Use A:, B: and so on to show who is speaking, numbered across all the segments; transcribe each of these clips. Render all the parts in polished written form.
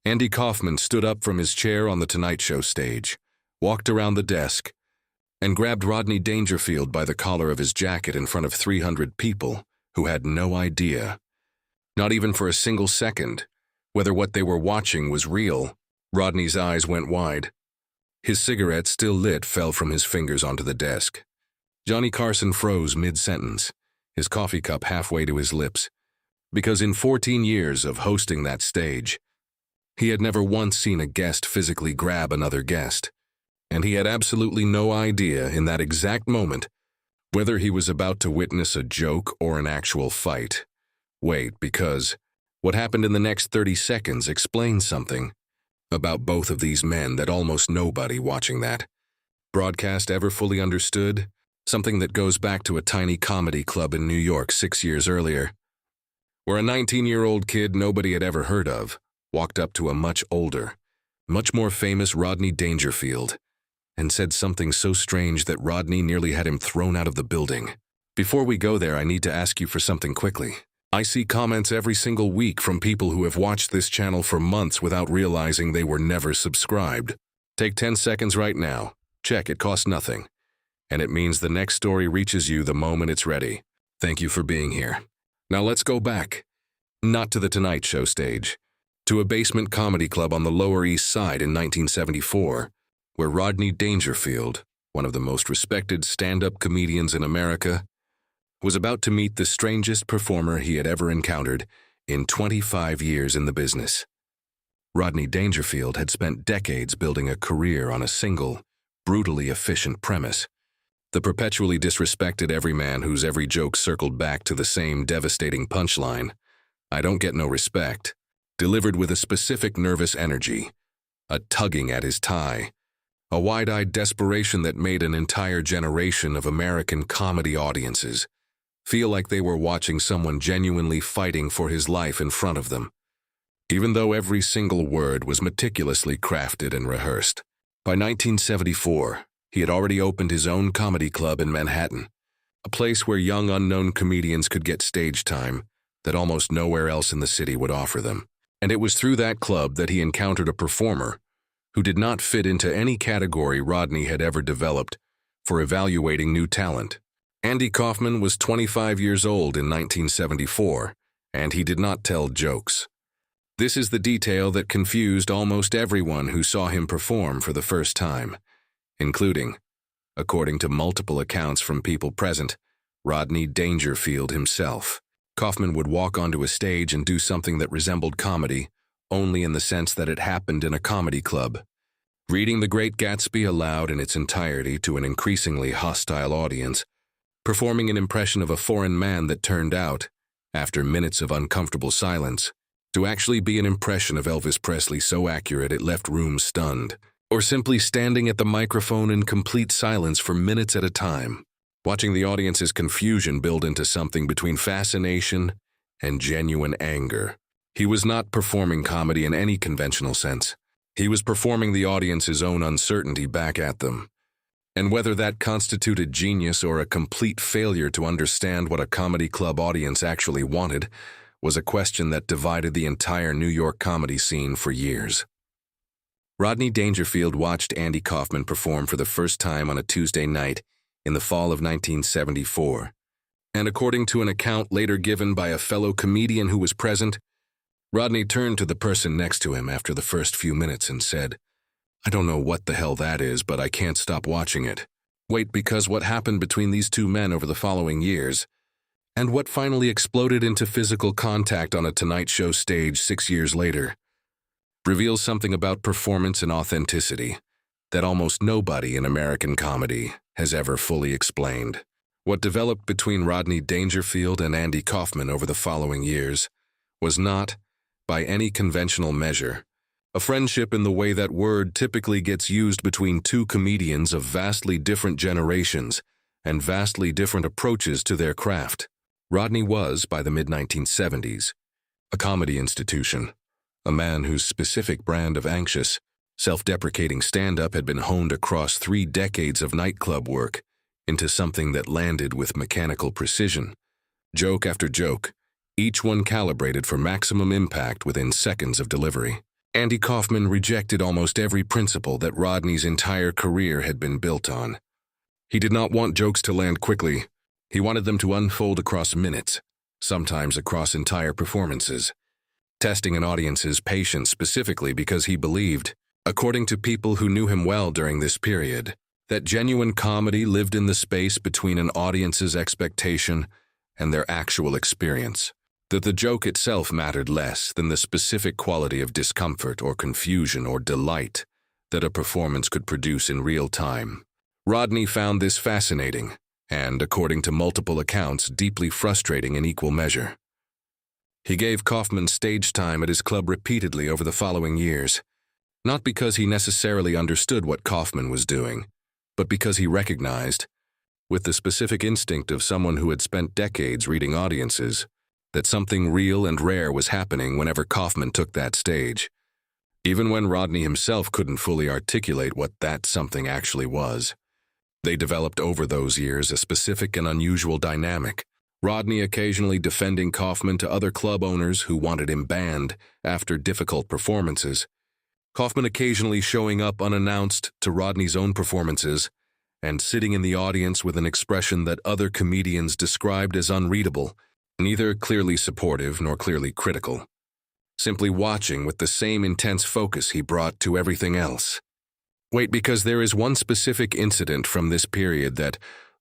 A: Andy Kaufman stood up from his chair on the Tonight Show stage, walked around the desk, and grabbed Rodney Dangerfield by the collar of his jacket in front of 300 people who had no idea, not even for a single second, whether what they were watching was real. Rodney's eyes went wide. His cigarette, still lit, fell from his fingers onto the desk. Johnny Carson froze mid-sentence, his coffee cup halfway to his lips, because in 14 years of hosting that stage, he had never once seen a guest physically grab another guest, and he had absolutely no idea in that exact moment whether he was about to witness a joke or an actual fight. Wait, because what happened in the next 30 seconds explains something about both of these men that almost nobody watching that broadcast ever fully understood, something that goes back to a tiny comedy club in New York 6 years earlier, where a 19-year-old kid nobody had ever heard of walked up to a much older, much more famous Rodney Dangerfield and said something so strange that Rodney nearly had him thrown out of the building. Before we go there, I need to ask you for something quickly. I see comments every single week from people who have watched this channel for months without realizing they were never subscribed. Take 10 seconds right now. Check, it costs nothing. And it means the next story reaches you the moment it's ready. Thank you for being here. Now let's go back. Not to the Tonight Show stage. To a basement comedy club on the Lower East Side in 1974, where Rodney Dangerfield, one of the most respected stand-up comedians in America, was about to meet the strangest performer he had ever encountered in 25 years in the business. Rodney Dangerfield had spent decades building a career on a single, brutally efficient premise. The perpetually disrespected everyman whose every joke circled back to the same devastating punchline, "I don't get no respect," delivered with a specific nervous energy, a tugging at his tie, a wide-eyed desperation that made an entire generation of American comedy audiences feel like they were watching someone genuinely fighting for his life in front of them, even though every single word was meticulously crafted and rehearsed. By 1974, he had already opened his own comedy club in Manhattan, a place where young unknown comedians could get stage time that almost nowhere else in the city would offer them. And it was through that club that he encountered a performer who did not fit into any category Rodney had ever developed for evaluating new talent. Andy Kaufman was 25 years old in 1974, and he did not tell jokes. This is the detail that confused almost everyone who saw him perform for the first time, including, according to multiple accounts from people present, Rodney Dangerfield himself. Kaufman would walk onto a stage and do something that resembled comedy, only in the sense that it happened in a comedy club. Reading The Great Gatsby aloud in its entirety to an increasingly hostile audience, performing an impression of a foreign man that turned out, after minutes of uncomfortable silence, to actually be an impression of Elvis Presley so accurate it left rooms stunned, or simply standing at the microphone in complete silence for minutes at a time, watching the audience's confusion build into something between fascination and genuine anger. He was not performing comedy in any conventional sense. He was performing the audience's own uncertainty back at them. And whether that constituted genius or a complete failure to understand what a comedy club audience actually wanted was a question that divided the entire New York comedy scene for years. Rodney Dangerfield watched Andy Kaufman perform for the first time on a Tuesday night in the fall of 1974. And according to an account later given by a fellow comedian who was present, Rodney turned to the person next to him after the first few minutes and said, "I don't know what the hell that is, but I can't stop watching it." Wait, because what happened between these two men over the following years, and what finally exploded into physical contact on a Tonight Show stage 6 years later, reveals something about performance and authenticity that almost nobody in American comedy has ever fully explained. What developed between Rodney Dangerfield and Andy Kaufman over the following years was not, by any conventional measure, a friendship in the way that word typically gets used between two comedians of vastly different generations and vastly different approaches to their craft. Rodney was, by the mid-1970s, a comedy institution, a man whose specific brand of anxious, self-deprecating stand-up had been honed across 3 decades of nightclub work into something that landed with mechanical precision, joke after joke, each one calibrated for maximum impact within seconds of delivery. Andy Kaufman rejected almost every principle that Rodney's entire career had been built on. He did not want jokes to land quickly. He wanted them to unfold across minutes, sometimes across entire performances, testing an audience's patience specifically because he believed, according to people who knew him well during this period, that genuine comedy lived in the space between an audience's expectation and their actual experience, that the joke itself mattered less than the specific quality of discomfort or confusion or delight that a performance could produce in real time. Rodney found this fascinating and, according to multiple accounts, deeply frustrating in equal measure. He gave Kaufman stage time at his club repeatedly over the following years, not because he necessarily understood what Kaufman was doing, but because he recognized, with the specific instinct of someone who had spent decades reading audiences, that something real and rare was happening whenever Kaufman took that stage, even when Rodney himself couldn't fully articulate what that something actually was. They developed over those years a specific and unusual dynamic, Rodney occasionally defending Kaufman to other club owners who wanted him banned after difficult performances, Kaufman occasionally showing up unannounced to Rodney's own performances and sitting in the audience with an expression that other comedians described as unreadable, neither clearly supportive nor clearly critical, simply watching with the same intense focus he brought to everything else. Wait, because there is one specific incident from this period that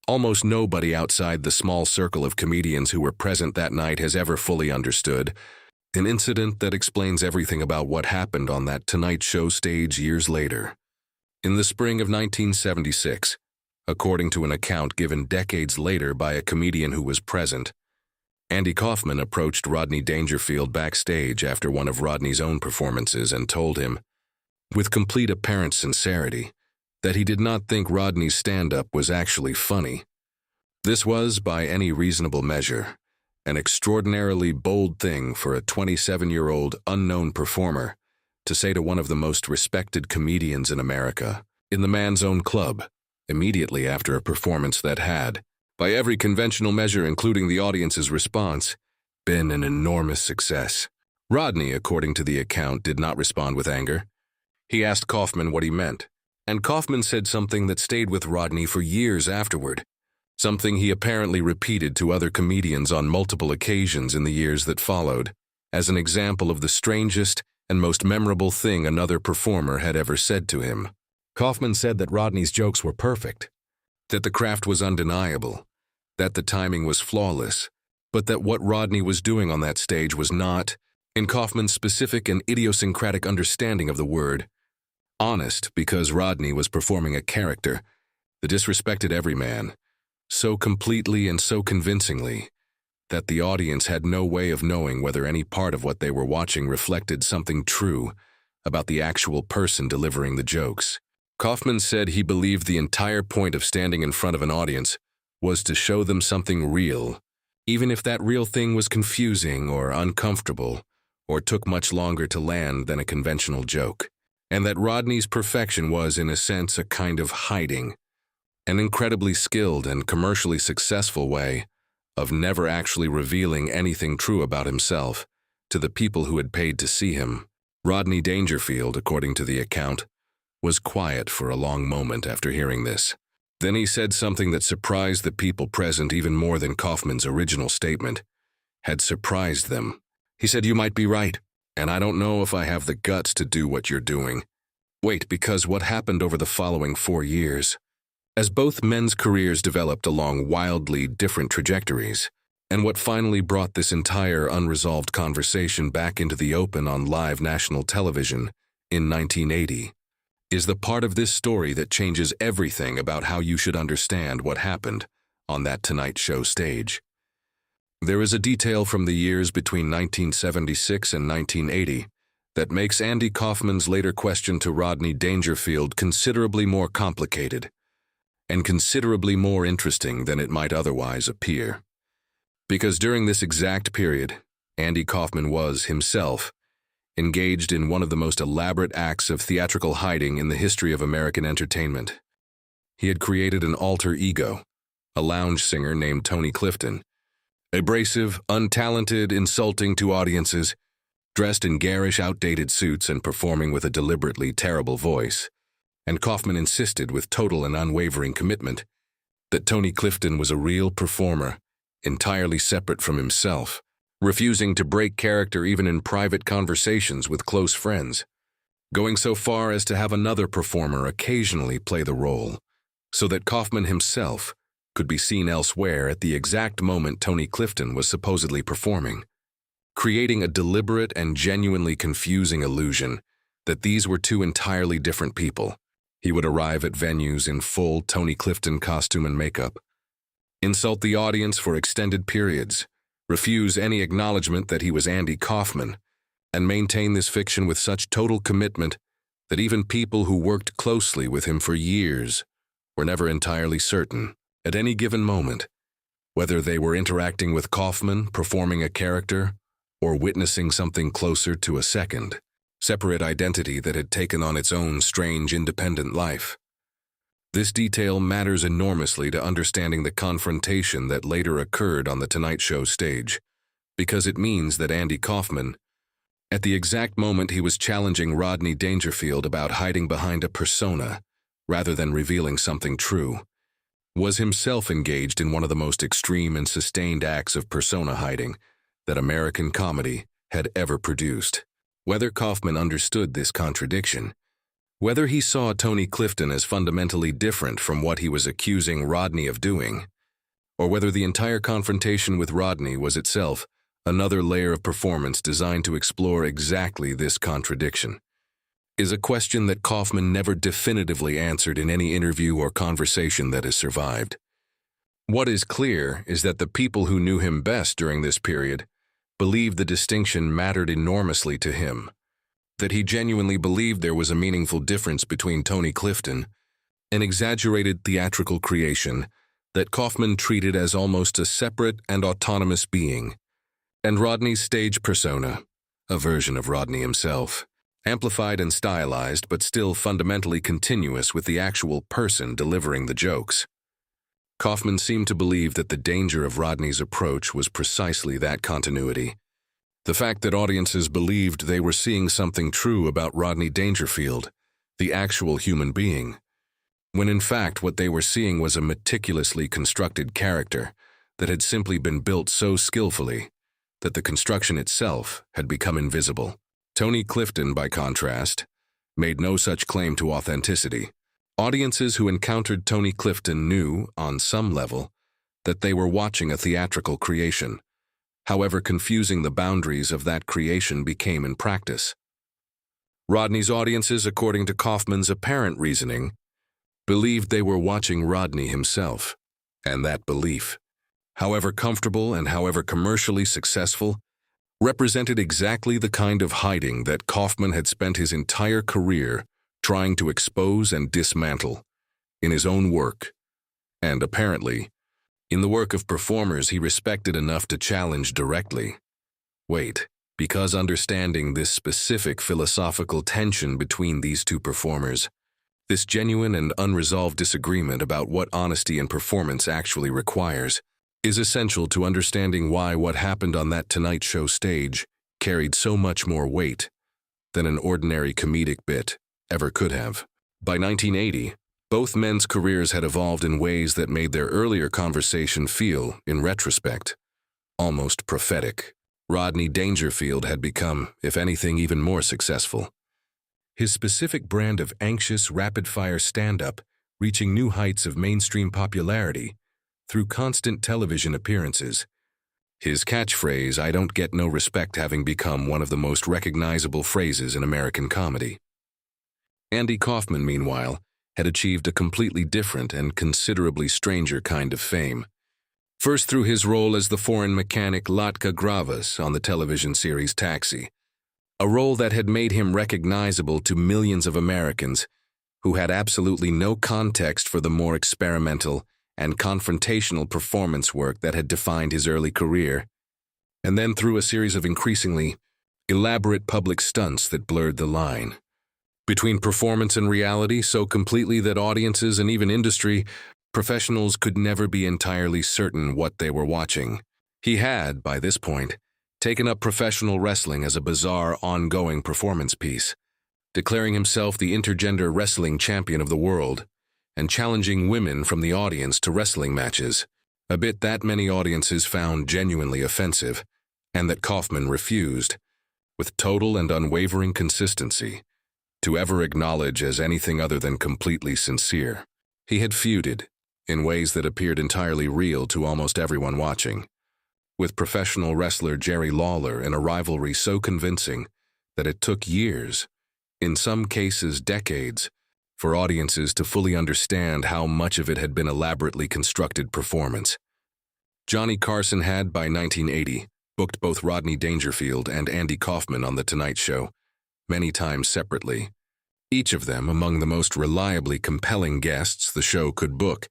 A: almost nobody outside the small circle of comedians who were present that night has ever fully understood, an incident that explains everything about what happened on that Tonight Show stage years later. In the spring of 1976, according to an account given decades later by a comedian who was present, Andy Kaufman approached Rodney Dangerfield backstage after one of Rodney's own performances and told him, with complete apparent sincerity, that he did not think Rodney's stand-up was actually funny. This was, by any reasonable measure, an extraordinarily bold thing for a 27-year-old unknown performer to say to one of the most respected comedians in America, in the man's own club, immediately after a performance that had, by every conventional measure including the audience's response, been an enormous success. Rodney, according to the account, did not respond with anger. He asked Kaufman what he meant, and Kaufman said something that stayed with Rodney for years afterward, something he apparently repeated to other comedians on multiple occasions in the years that followed, as an example of the strangest and most memorable thing another performer had ever said to him. Kaufman said that Rodney's jokes were perfect, that the craft was undeniable, that the timing was flawless, but that what Rodney was doing on that stage was not, in Kaufman's specific and idiosyncratic understanding of the word, honest, because Rodney was performing a character that disrespected every man, so completely and so convincingly that the audience had no way of knowing whether any part of what they were watching reflected something true about the actual person delivering the jokes. Kaufman said he believed the entire point of standing in front of an audience was to show them something real, even if that real thing was confusing or uncomfortable or took much longer to land than a conventional joke, and that Rodney's perfection was, in a sense, a kind of hiding, an incredibly skilled and commercially successful way of never actually revealing anything true about himself to the people who had paid to see him. Rodney Dangerfield, according to the account, was quiet for a long moment after hearing this. Then he said something that surprised the people present even more than Kaufman's original statement had surprised them. He said, "You might be right, and I don't know if I have the guts to do what you're doing." Wait, because what happened over the following 4 years, as both men's careers developed along wildly different trajectories, and what finally brought this entire unresolved conversation back into the open on live national television in 1980, is the part of this story that changes everything about how you should understand what happened on that Tonight Show stage. There is a detail from the years between 1976 and 1980 that makes Andy Kaufman's later question to Rodney Dangerfield considerably more complicated and considerably more interesting than it might otherwise appear. Because during this exact period, Andy Kaufman was, himself, engaged in one of the most elaborate acts of theatrical hiding in the history of American entertainment. He had created an alter ego, a lounge singer named Tony Clifton, abrasive, untalented, insulting to audiences, dressed in garish, outdated suits and performing with a deliberately terrible voice. And Kaufman insisted with total and unwavering commitment that Tony Clifton was a real performer, entirely separate from himself, refusing to break character even in private conversations with close friends, going so far as to have another performer occasionally play the role, so that Kaufman himself could be seen elsewhere at the exact moment Tony Clifton was supposedly performing, creating a deliberate and genuinely confusing illusion that these were two entirely different people. He would arrive at venues in full Tony Clifton costume and makeup, insult the audience for extended periods, refuse any acknowledgement that he was Andy Kaufman, and maintain this fiction with such total commitment that even people who worked closely with him for years were never entirely certain, at any given moment, whether they were interacting with Kaufman, performing a character, or witnessing something closer to a second, separate identity that had taken on its own strange, independent life. This detail matters enormously to understanding the confrontation that later occurred on the Tonight Show stage, because it means that Andy Kaufman, at the exact moment he was challenging Rodney Dangerfield about hiding behind a persona rather than revealing something true, was himself engaged in one of the most extreme and sustained acts of persona hiding that American comedy had ever produced. Whether Kaufman understood this contradiction, whether he saw Tony Clifton as fundamentally different from what he was accusing Rodney of doing, or whether the entire confrontation with Rodney was itself another layer of performance designed to explore exactly this contradiction, is a question that Kaufman never definitively answered in any interview or conversation that has survived. What is clear is that the people who knew him best during this period believed the distinction mattered enormously to him, that he genuinely believed there was a meaningful difference between Tony Clifton, an exaggerated theatrical creation that Kaufman treated as almost a separate and autonomous being, and Rodney's stage persona, a version of Rodney himself, amplified and stylized but still fundamentally continuous with the actual person delivering the jokes. Kaufman seemed to believe that the danger of Rodney's approach was precisely that continuity. The fact that audiences believed they were seeing something true about Rodney Dangerfield, the actual human being, when in fact what they were seeing was a meticulously constructed character that had simply been built so skillfully that the construction itself had become invisible. Tony Clifton, by contrast, made no such claim to authenticity. Audiences who encountered Tony Clifton knew, on some level, that they were watching a theatrical creation, however confusing the boundaries of that creation became in practice. Rodney's audiences, according to Kaufman's apparent reasoning, believed they were watching Rodney himself, and that belief, however comfortable and however commercially successful, represented exactly the kind of hiding that Kaufman had spent his entire career trying to expose and dismantle in his own work, and apparently, in the work of performers he respected enough to challenge directly. Wait, because understanding this specific philosophical tension between these two performers, this genuine and unresolved disagreement about what honesty in performance actually requires, is essential to understanding why what happened on that Tonight Show stage carried so much more weight than an ordinary comedic bit ever could have. By 1980, both men's careers had evolved in ways that made their earlier conversation feel, in retrospect, almost prophetic. Rodney Dangerfield had become, if anything, even more successful. His specific brand of anxious, rapid-fire stand-up reaching new heights of mainstream popularity through constant television appearances. His catchphrase, "I don't get no respect," having become one of the most recognizable phrases in American comedy. Andy Kaufman, meanwhile, had achieved a completely different and considerably stranger kind of fame. First through his role as the foreign mechanic Latka Gravas on the television series Taxi, a role that had made him recognizable to millions of Americans who had absolutely no context for the more experimental and confrontational performance work that had defined his early career, and then through a series of increasingly elaborate public stunts that blurred the line between performance and reality so completely that audiences and even industry professionals could never be entirely certain what they were watching. He had, by this point, taken up professional wrestling as a bizarre, ongoing performance piece, declaring himself the intergender wrestling champion of the world, and challenging women from the audience to wrestling matches, a bit that many audiences found genuinely offensive, and that Kaufman refused, with total and unwavering consistency, to ever acknowledge as anything other than completely sincere. He had feuded, in ways that appeared entirely real to almost everyone watching, with professional wrestler Jerry Lawler in a rivalry so convincing that it took years, in some cases decades, for audiences to fully understand how much of it had been elaborately constructed performance. Johnny Carson had, by 1980, booked both Rodney Dangerfield and Andy Kaufman on The Tonight Show, many times separately, each of them among the most reliably compelling guests the show could book,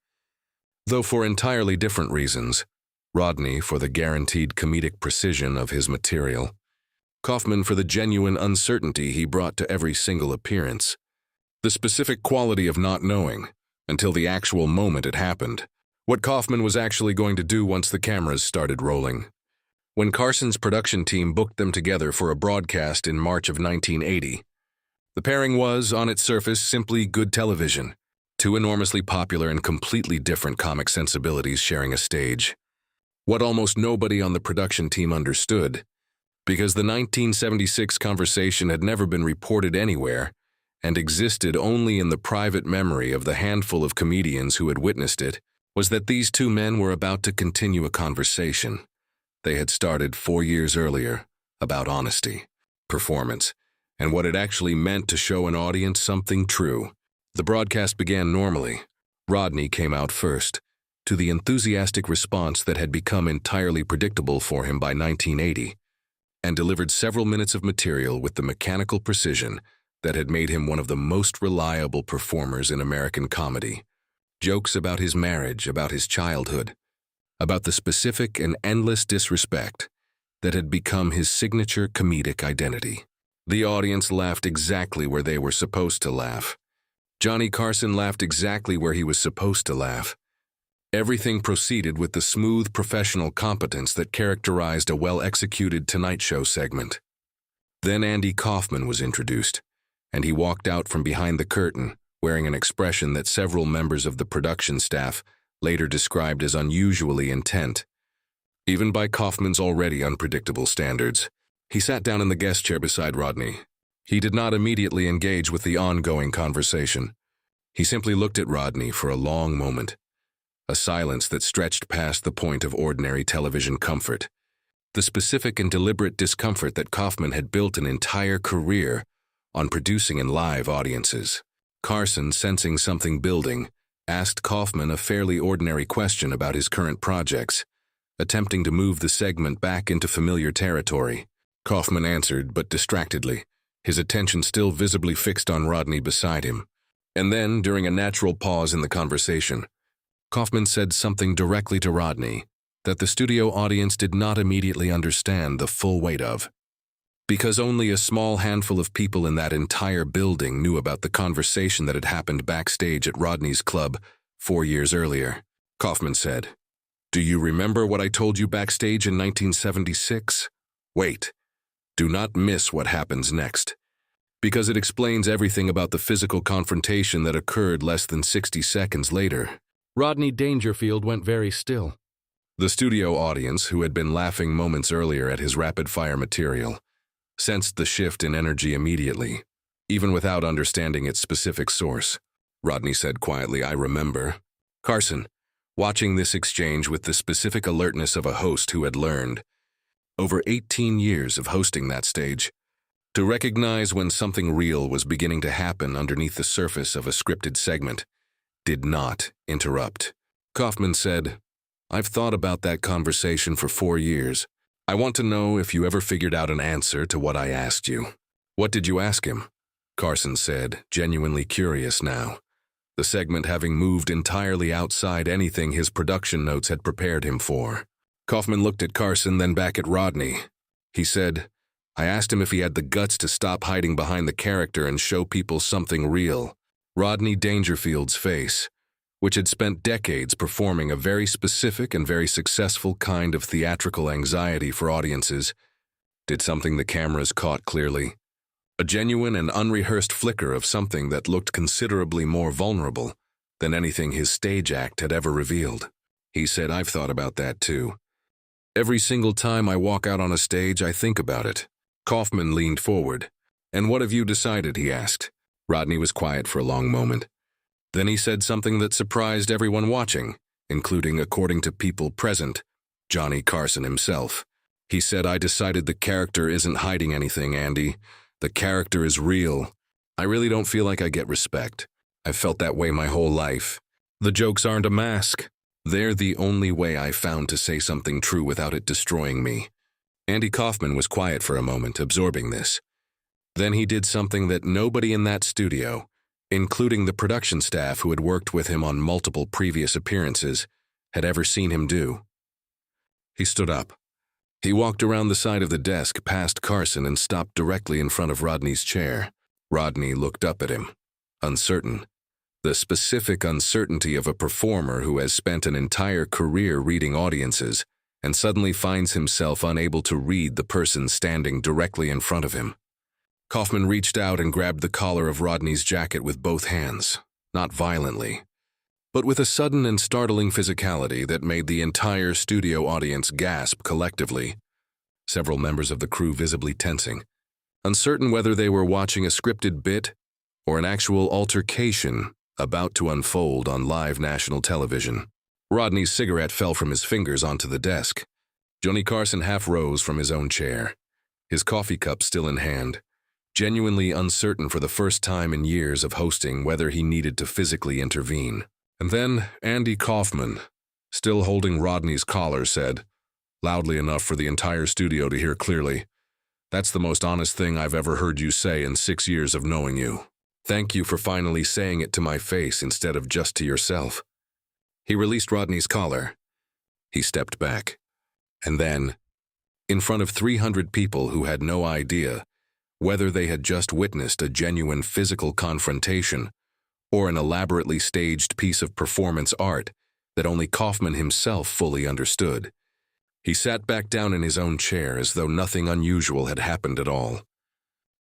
A: though for entirely different reasons. Rodney for the guaranteed comedic precision of his material, Kaufman for the genuine uncertainty he brought to every single appearance, the specific quality of not knowing, until the actual moment it happened, what Kaufman was actually going to do once the cameras started rolling. When Carson's production team booked them together for a broadcast in March of 1980, the pairing was, on its surface, simply good television, two enormously popular and completely different comic sensibilities sharing a stage. What almost nobody on the production team understood, because the 1976 conversation had never been reported anywhere and existed only in the private memory of the handful of comedians who had witnessed it, was that these two men were about to continue a conversation they had started 4 years earlier about honesty, performance, and what it actually meant to show an audience something true. The broadcast began normally. Rodney came out first, to the enthusiastic response that had become entirely predictable for him by 1980, and delivered several minutes of material with the mechanical precision that had made him one of the most reliable performers in American comedy. Jokes about his marriage, about his childhood, about the specific and endless disrespect that had become his signature comedic identity. The audience laughed exactly where they were supposed to laugh. Johnny Carson laughed exactly where he was supposed to laugh. Everything proceeded with the smooth professional competence that characterized a well-executed Tonight Show segment. Then Andy Kaufman was introduced, and he walked out from behind the curtain, wearing an expression that several members of the production staff later described as unusually intent. Even by Kaufman's already unpredictable standards, he sat down in the guest chair beside Rodney. He did not immediately engage with the ongoing conversation. He simply looked at Rodney for a long moment, a silence that stretched past the point of ordinary television comfort, the specific and deliberate discomfort that Kaufman had built an entire career on producing in live audiences. Carson, sensing something building, asked Kaufman a fairly ordinary question about his current projects, attempting to move the segment back into familiar territory. Kaufman answered, but distractedly, his attention still visibly fixed on Rodney beside him. And then, during a natural pause in the conversation, Kaufman said something directly to Rodney that the studio audience did not immediately understand the full weight of, because only a small handful of people in that entire building knew about the conversation that had happened backstage at Rodney's club 4 years earlier. Kaufman said, "Do you remember what I told you backstage in 1976? Wait, do not miss what happens next, because it explains everything about the physical confrontation that occurred less than 60 seconds later." Rodney Dangerfield went very still. The studio audience, who had been laughing moments earlier at his rapid-fire material, sensed the shift in energy immediately, even without understanding its specific source. Rodney said quietly, "I remember." Carson, watching this exchange with the specific alertness of a host who had learned, over 18 years of hosting that stage, to recognize when something real was beginning to happen underneath the surface of a scripted segment, did not interrupt. Kaufman said, "I've thought about that conversation for 4 years. I want to know if you ever figured out an answer to what I asked you." "What did you ask him?" Carson said, genuinely curious now, the segment having moved entirely outside anything his production notes had prepared him for. Kaufman looked at Carson, then back at Rodney. He said, "I asked him if he had the guts to stop hiding behind the character and show people something real." Rodney Dangerfield's face, which had spent decades performing a very specific and very successful kind of theatrical anxiety for audiences, Did something the cameras caught clearly? A genuine and unrehearsed flicker of something that looked considerably more vulnerable than anything his stage act had ever revealed. He said, "I've thought about that too. Every single time I walk out on a stage, I think about it." Kaufman leaned forward. "And what have you decided?" he asked. Rodney was quiet for a long moment. Then he said something that surprised everyone watching, including, according to people present, Johnny Carson himself. He said, "I decided the character isn't hiding anything, Andy. The character is real. I really don't feel like I get respect. I've felt that way my whole life. The jokes aren't a mask. They're the only way I found to say something true without it destroying me." Andy Kaufman was quiet for a moment, absorbing this. Then he did something that nobody in that studio, including the production staff who had worked with him on multiple previous appearances, had ever seen him do. He stood up. He walked around the side of the desk past Carson and stopped directly in front of Rodney's chair. Rodney looked up at him, uncertain. The specific uncertainty of a performer who has spent an entire career reading audiences and suddenly finds himself unable to read the person standing directly in front of him. Kaufman reached out and grabbed the collar of Rodney's jacket with both hands, not violently, but with a sudden and startling physicality that made the entire studio audience gasp collectively, several members of the crew visibly tensing, uncertain whether they were watching a scripted bit or an actual altercation about to unfold on live national television. Rodney's cigarette fell from his fingers onto the desk. Johnny Carson half rose from his own chair, his coffee cup still in hand, genuinely uncertain for the first time in years of hosting whether he needed to physically intervene. And then Andy Kaufman, still holding Rodney's collar, said, loudly enough for the entire studio to hear clearly, "That's the most honest thing I've ever heard you say in 6 years of knowing you. Thank you for finally saying it to my face instead of just to yourself." He released Rodney's collar. He stepped back. And then, in front of 300 people who had no idea whether they had just witnessed a genuine physical confrontation or an elaborately staged piece of performance art that only Kaufman himself fully understood, he sat back down in his own chair as though nothing unusual had happened at all.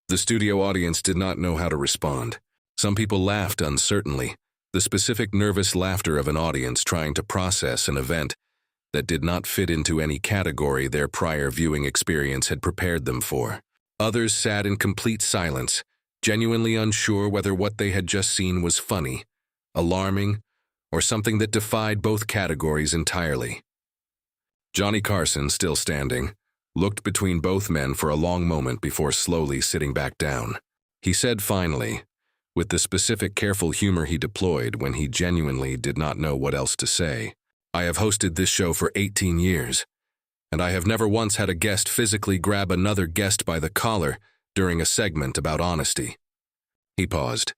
A: The studio audience did not know how to respond. Some people laughed uncertainly, the specific nervous laughter of an audience trying to process an event that did not fit into any category their prior viewing experience had prepared them for. Others sat in complete silence, genuinely unsure whether what they had just seen was funny, alarming, or something that defied both categories entirely. Johnny Carson, still standing, looked between both men for a long moment before slowly sitting back down. He said finally, with the specific careful humor he deployed when he genuinely did not know what else to say, "I have hosted this show for 18 years, and I have never once had a guest physically grab another guest by the collar during a segment about honesty." He paused.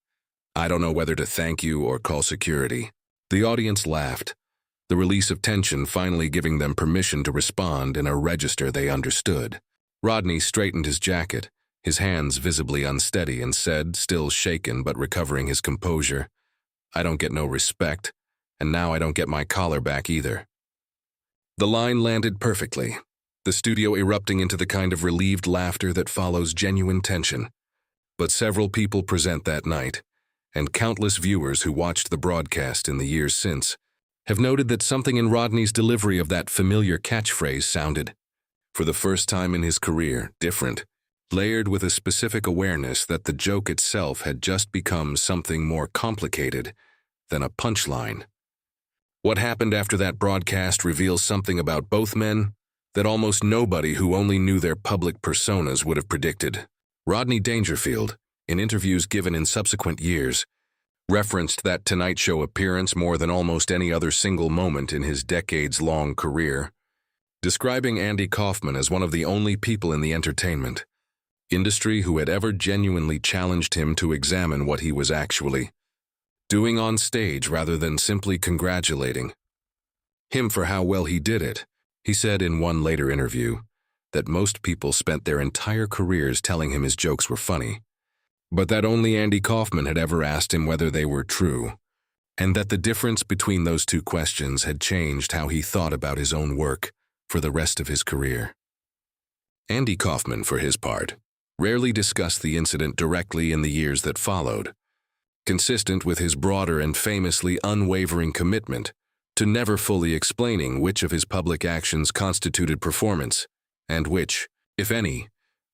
A: "I don't know whether to thank you or call security." The audience laughed, the release of tension finally giving them permission to respond in a register they understood. Rodney straightened his jacket, his hands visibly unsteady, and said, still shaken but recovering his composure, "I don't get no respect, and now I don't get my collar back either." The line landed perfectly, the studio erupting into the kind of relieved laughter that follows genuine tension. But several people present that night, and countless viewers who watched the broadcast in the years since, have noted that something in Rodney's delivery of that familiar catchphrase sounded, for the first time in his career, different, layered with a specific awareness that the joke itself had just become something more complicated than a punchline. What happened after that broadcast reveals something about both men that almost nobody who only knew their public personas would have predicted. Rodney Dangerfield, in interviews given in subsequent years, referenced that Tonight Show appearance more than almost any other single moment in his decades-long career, describing Andy Kaufman as one of the only people in the entertainment industry who had ever genuinely challenged him to examine what he was actually doing on stage rather than simply congratulating him for how well he did it. He said in one later interview that most people spent their entire careers telling him his jokes were funny, but that only Andy Kaufman had ever asked him whether they were true, and that the difference between those two questions had changed how he thought about his own work for the rest of his career. Andy Kaufman, for his part, rarely discussed the incident directly in the years that followed, consistent with his broader and famously unwavering commitment to never fully explaining which of his public actions constituted performance and which, if any,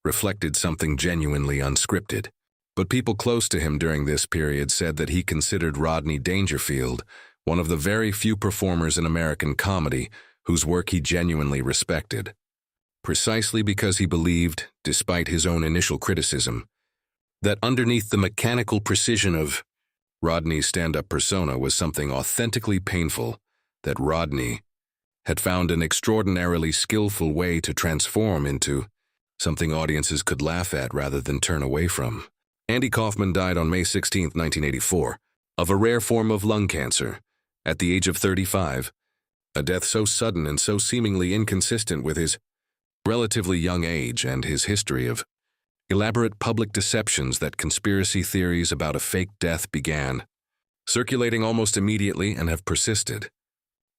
A: reflected something genuinely unscripted. But people close to him during this period said that he considered Rodney Dangerfield one of the very few performers in American comedy whose work he genuinely respected, precisely because he believed, despite his own initial criticism, that underneath the mechanical precision of Rodney's stand-up persona was something authentically painful that Rodney had found an extraordinarily skillful way to transform into something audiences could laugh at rather than turn away from. Andy Kaufman died on May 16, 1984, of a rare form of lung cancer, at the age of 35, a death so sudden and so seemingly inconsistent with his relatively young age and his history of elaborate public deceptions that conspiracy theories about a fake death began circulating almost immediately and have persisted,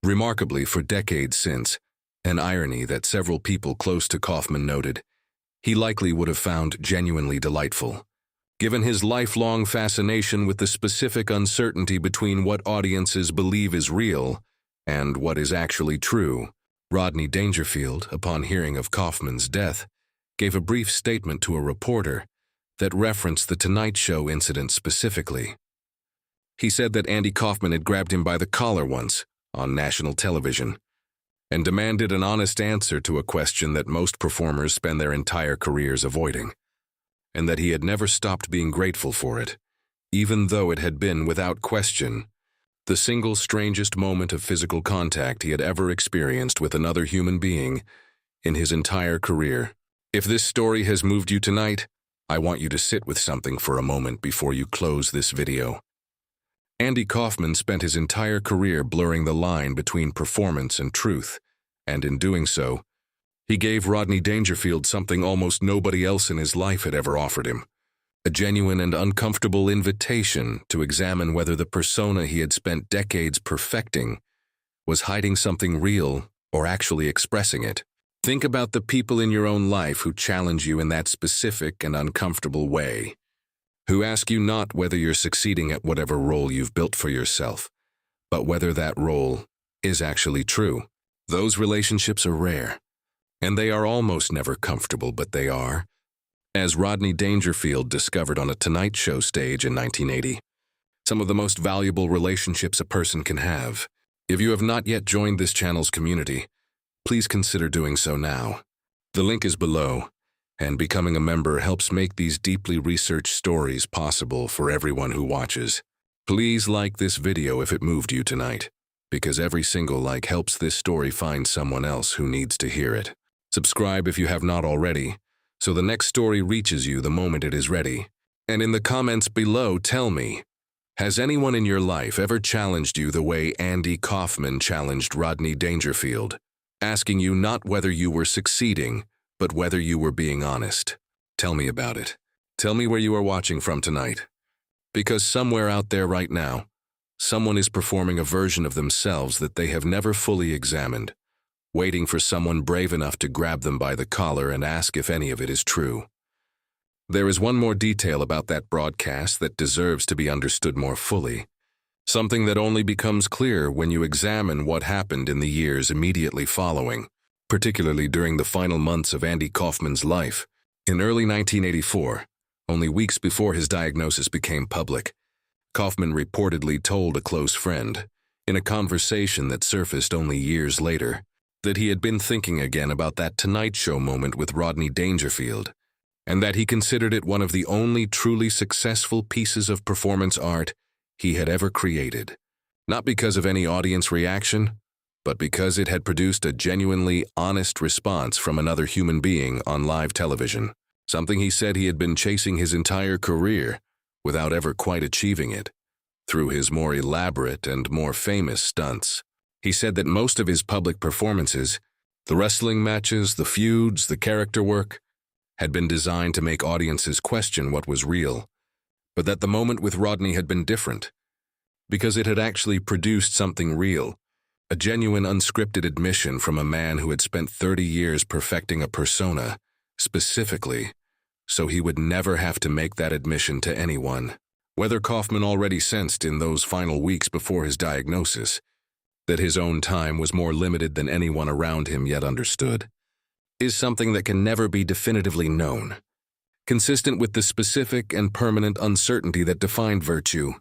A: remarkably for decades since, an irony that several people close to Kaufman noted he likely would have found genuinely delightful, given his lifelong fascination with the specific uncertainty between what audiences believe is real and what is actually true. Rodney Dangerfield, upon hearing of Kaufman's death, gave a brief statement to a reporter that referenced the Tonight Show incident specifically. He said that Andy Kaufman had grabbed him by the collar once, on national television, and demanded an honest answer to a question that most performers spend their entire careers avoiding, and that he had never stopped being grateful for it, even though it had been, without question, the single strangest moment of physical contact he had ever experienced with another human being in his entire career. If this story has moved you tonight, I want you to sit with something for a moment before you close this video. Andy Kaufman spent his entire career blurring the line between performance and truth, and in doing so, he gave Rodney Dangerfield something almost nobody else in his life had ever offered him, a genuine and uncomfortable invitation to examine whether the persona he had spent decades perfecting was hiding something real or actually expressing it. Think about the people in your own life who challenge you in that specific and uncomfortable way, who ask you not whether you're succeeding at whatever role you've built for yourself, but whether that role is actually true. Those relationships are rare, and they are almost never comfortable, but they are, as Rodney Dangerfield discovered on a Tonight Show stage in 1980, some of the most valuable relationships a person can have. If you have not yet joined this channel's community, please consider doing so now. The link is below, and becoming a member helps make these deeply researched stories possible for everyone who watches. Please like this video if it moved you tonight, because every single like helps this story find someone else who needs to hear it. Subscribe if you have not already, so the next story reaches you the moment it is ready. And in the comments below, tell me, has anyone in your life ever challenged you the way Andy Kaufman challenged Rodney Dangerfield, asking you not whether you were succeeding, but whether you were being honest? Tell me about it. Tell me where you are watching from tonight. Because somewhere out there right now, someone is performing a version of themselves that they have never fully examined, waiting for someone brave enough to grab them by the collar and ask if any of it is true. There is one more detail about that broadcast that deserves to be understood more fully, something that only becomes clear when you examine what happened in the years immediately following, particularly during the final months of Andy Kaufman's life. In early 1984, only weeks before his diagnosis became public, Kaufman reportedly told a close friend, in a conversation that surfaced only years later, that he had been thinking again about that Tonight Show moment with Rodney Dangerfield, and that he considered it one of the only truly successful pieces of performance art he had ever created. Not because of any audience reaction, but because it had produced a genuinely honest response from another human being on live television, something he said he had been chasing his entire career without ever quite achieving it, through his more elaborate and more famous stunts. He said that most of his public performances, the wrestling matches, the feuds, the character work, had been designed to make audiences question what was real, but that the moment with Rodney had been different, because it had actually produced something real, a genuine unscripted admission from a man who had spent 30 years perfecting a persona specifically, so he would never have to make that admission to anyone. Whether Kaufman already sensed in those final weeks before his diagnosis that his own time was more limited than anyone around him yet understood, is something that can never be definitively known. Consistent with the specific and permanent uncertainty that defined virtue,